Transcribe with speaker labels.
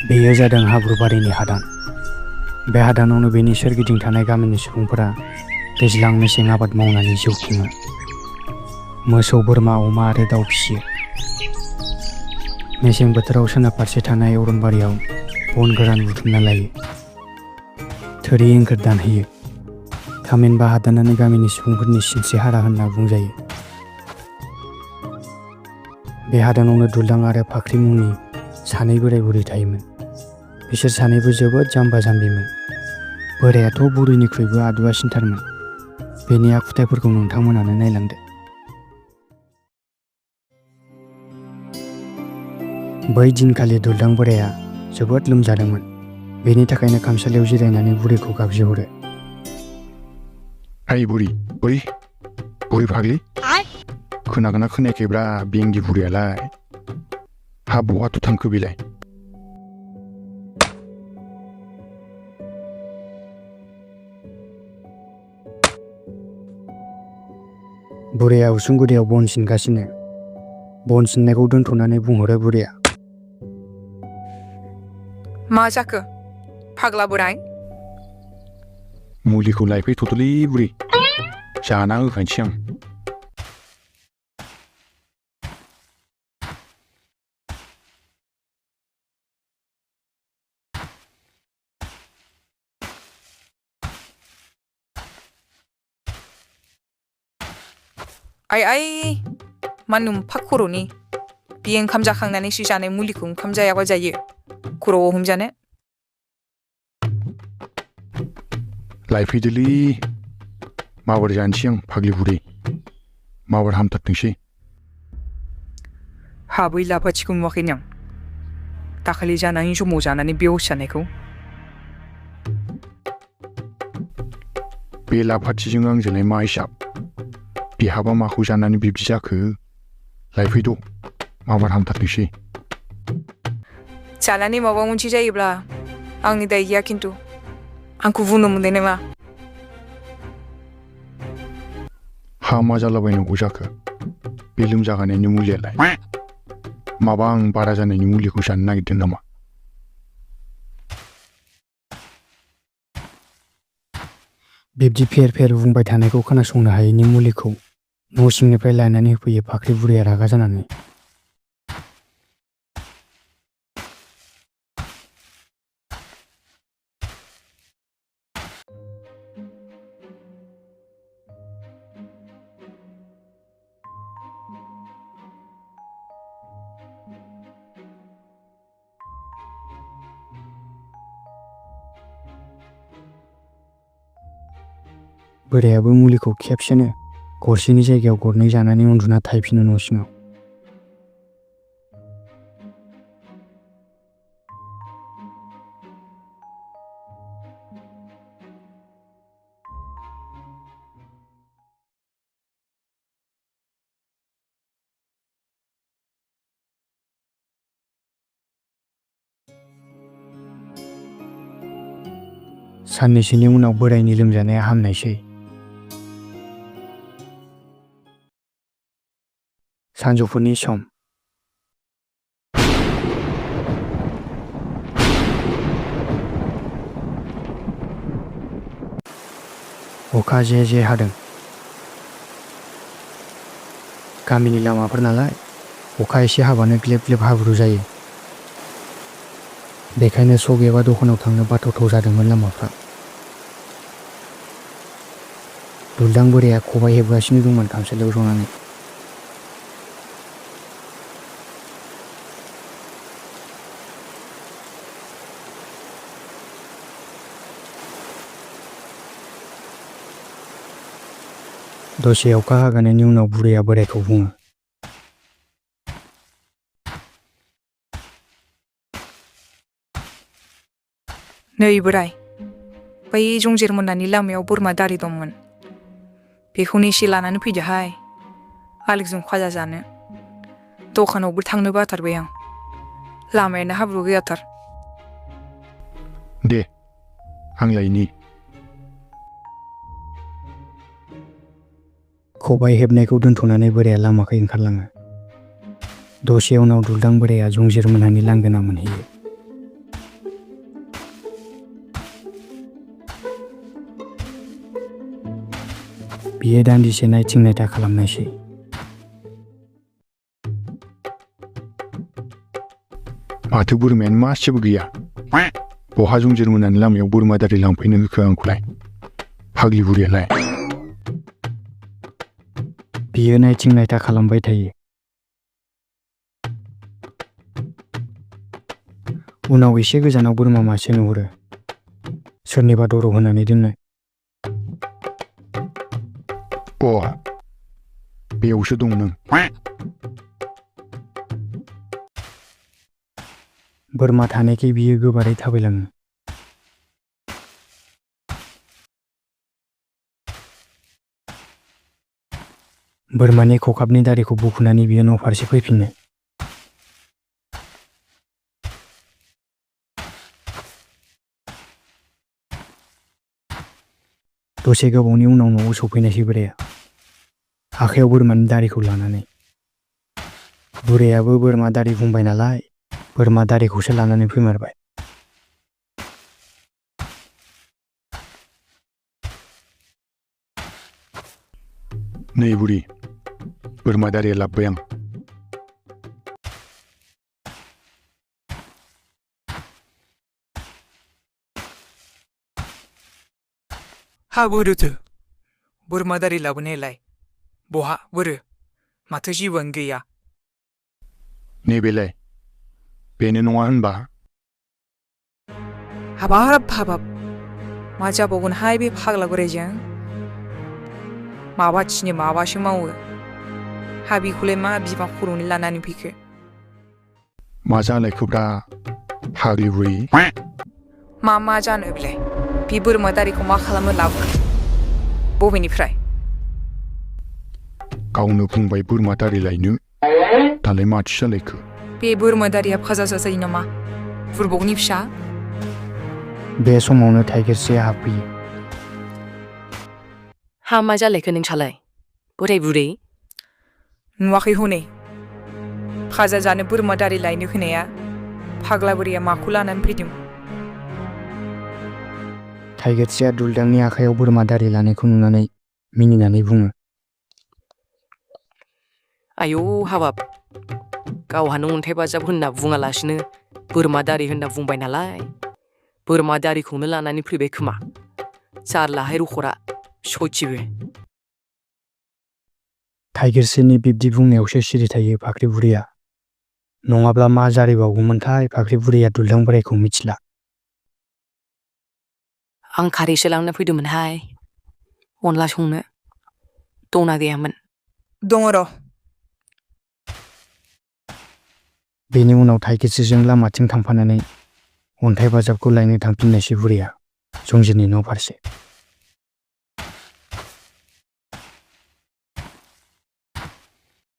Speaker 1: बेयो जादों हाब्रुबारिनि हादान। बे हादानावनो बेनि सोरगिदिं थानाय गामिनि सुबुंफोरा दैज्लां मेसें आबाद मावनानै जिउ खुङो। मोसौ, बोरमा, अमा आरो दाउ फिसियो। मेसें बोथोराव सोनाब फारसे थानाय अरनबारियाव बन गोरान बुथुमना लायो। थोरि एंखोर दानहैयो। थामहिनबा हादानानो गामिनि सुबुंफोरनि सिनस्रि हारा होनना बुंजायो। बे हादानावनो दुलदां आरो फाख्रि मुंनि सानै बोराय बुरै थायोमोन। बिसोर सानैबो जोबोद जाम्बा जाम्बिमोन। बोरायाथ' बुरैनिख्रुइबो आदुवासिनथारमोन। बेनि आखुथायफोरखौ नोंथांमोनानो नायलांदो। बै दिनखालि दुलदां बोराया जोबोद लोमजादोंमोन। बेनि थाखायनो खामसालियाव जिरायनानै बुरैखौ गाबज्रिहरो।
Speaker 2: ओइ बुरि फाग्लि, खोनागोना खोनायाखैब्रा बेंगि बुरियालाय? हा बहाथो थांखो बेलाय?
Speaker 1: बुरैया उसुं गुदियाव बन सिनगासिनो। बन सिननायखौ दोनथ'नानै बुंहरो बुरैया।
Speaker 3: मा जाखो फाग्ला बोराय?
Speaker 2: मुलिखौ लायफैथ'दोलै बुरि, जाना होखानोसै आं।
Speaker 3: आइ मा नुम्फा खर'नि, बे ओंखाम जाखांनानैसो जानाय मुलिखौ ओंखाम जायाबा जायो, खर'आव हमजानो।
Speaker 2: लायफैदोलै, माबार जानोसै आं फाग्लि बुरि, माबार हामथारथोंसै।
Speaker 3: हाबै लाफाथिखौ नुवाखै नों? दाखालि जानायनि समाव जानानै बेहस जानायखौ?
Speaker 2: बे लाफाथिजों आंजोंलाय मा हिसाब? बेहाबा माखौ जानानै बिब्दि जाखो? लायफैद', माबार हामथारथोंसै।
Speaker 3: जानानै माबा मोनसे जायोब्ला आंनि दाय गैया, खिन्थु आंखौ बुंनो मोननाय नङा।
Speaker 2: हा मा जालाबायनांगौ जाखो? बे लोमजागानायनि मुलियालाय माबा आं बारा जानायनि मुलिखौ जानो नागिरदों नामा?
Speaker 1: बिब्दि फेर फेर बुंबाय थानायखौ खोनासंनो हायैनि मुलिखौ न' सिंनिफ्राय लायनानै होफैयो फाख्रि बुरैया रागा जानानै। बोरायाबो मुलिखौ खेबसेनो गरसेनि जायगायाव गरनै जानानै उन्दुना थायफिनो न' सिङाव। साननैसोनि उनाव बोरायनि लोमजानाया हामनायसै। सानजौफुनि सम। अखा जे जे हादों। गामिनि लामाफोर नालाय अखा एसे हाबानो ग्लेब ग्लेब हाब्रु जायो। बेखायनो सक एबा दखानाव थांनो बाथाव जादोंमोन लामाफ्रा। दुलदां बोराया खबाइ हेबगासिनो दंमोन खामसालियाव जनानै। दसे अखा हागानायनि उनाव बुरैया बोरायखौ बुङो।
Speaker 3: नै बोराय, बै जंजेर मोननानि लामायाव बोरमा दारि दंमोन, बेखौनो एसे लानानै फैदोहाय, आलिजों फाजा जानो। दखानावबो थांनो बाथारबाय आं, लामायानो हाब्रु गैयाथार।
Speaker 2: दे, आं लायनि।
Speaker 1: खबाइ हेबनायखौ दोनथ'नानै बोराया लामाखै ओंखारलाङो। दसे उनाव दुलदां बोराया जंजेर मोनहानि लांगोना मोनहैयो। बियो दान्दिसे नायथिं नायथा खालामनायसै।
Speaker 2: माथो बोरमायानो मासेबो गैया। बहा जंजिर मोननानै लामायाव बोरमा दारि लांफैनो होखो आंखौलाय? फाग्लि बुरियालाय?
Speaker 1: बियो नायथिं नायथा खालामबाय थायो। उनाव एसे गोजानाव बोरमा मासे नुहुरो। सोरनिबा दर होनानै दोननाय।
Speaker 2: बेयावसो दं नों।
Speaker 1: बोरमा थानायखाय बियो गोबारै थाबायलाङो। बोरमानि खखाबनि दारिखौ बुखुनानै बियो न' फारसे फैफिनो। दसे गोबावनि उनाव न'आव सफैनायसै बोराया, आखायाव बोरमानि दारिखौ लानानै। बुरैयाबो बोरमा दारि बुंबाय नालाय बोरमा दारिखौसो लानानै फैमारबाय।
Speaker 2: नै बुरि, बोरमा दारिया लाबोबाय आं।
Speaker 3: हा बोरोथो बोरमा दारि लाबोनायालाय? बहा बोरो? माथो जेबोआनो गैया।
Speaker 2: नैबेलाय बेनो नङा होनबा?
Speaker 3: हाबाब मा जाबावगोनहाय बे फाग्ला बोराइजों? माबा थिनो माबासो मावो। हा बेखौलाय मा बिमा खर'नि लानानै फैखो?
Speaker 2: मा जालायखोब्रा फाग्लि बुरि?
Speaker 3: मा जानो बेलाय? बे बोरमा दारिखौ मा खालामनो लाबोखो? बबेनिफ्राय?
Speaker 2: गावनो बुंबाय बोरमा दारि लायनो, दालाय माथो जालायखो?
Speaker 3: बे बोरमा दारिया फाजा जाजायो नामा? बुरबकनि फिसा?
Speaker 1: बे समावनो थाइगिरसेया हाबफैयो।
Speaker 4: हा मा जालायखो नोंसालाय बोराय बुरै?
Speaker 3: नुवाखै हनै फाजा जानो बोरमा दारि लायनो होनाया फाग्ला बोराया माखौ लानानै फैदों?
Speaker 1: थाइगिरसेया दुलदांनि आखायाव बोरमा दारि लानायखौ नुनानै मिनिनानै बुङो।
Speaker 4: आयौ हाबाब, गावहानो अन्थाइ बाजाब होनना बुङालासिनो बोरमा दारि होनना बुंबाय नालाय बोरमा दारिखौनो लानानै फैबाय खोमा। जारलाहाय रखरा सयथिबो।
Speaker 1: थाइगिरसेनि बिब्दि बुंनायावसो सिरि थायो फाख्रि बुरैया। नङाब्ला मा जारिबावगौमोनथाय फाख्रि बुरैया दुलदां बोरायखौ मिथिला।
Speaker 4: आं खारैसो लांनो फैदोंमोनहाय अनला संनो, दंना गैयामोन?
Speaker 3: दङ र'।
Speaker 1: बेनि उनाव थाइगिरसेजों लामाथिं थांफानानै अन्थाइ बाजाबखौ लायनो थांफिननायसै बुरैया जंजिरनि न' फारसे।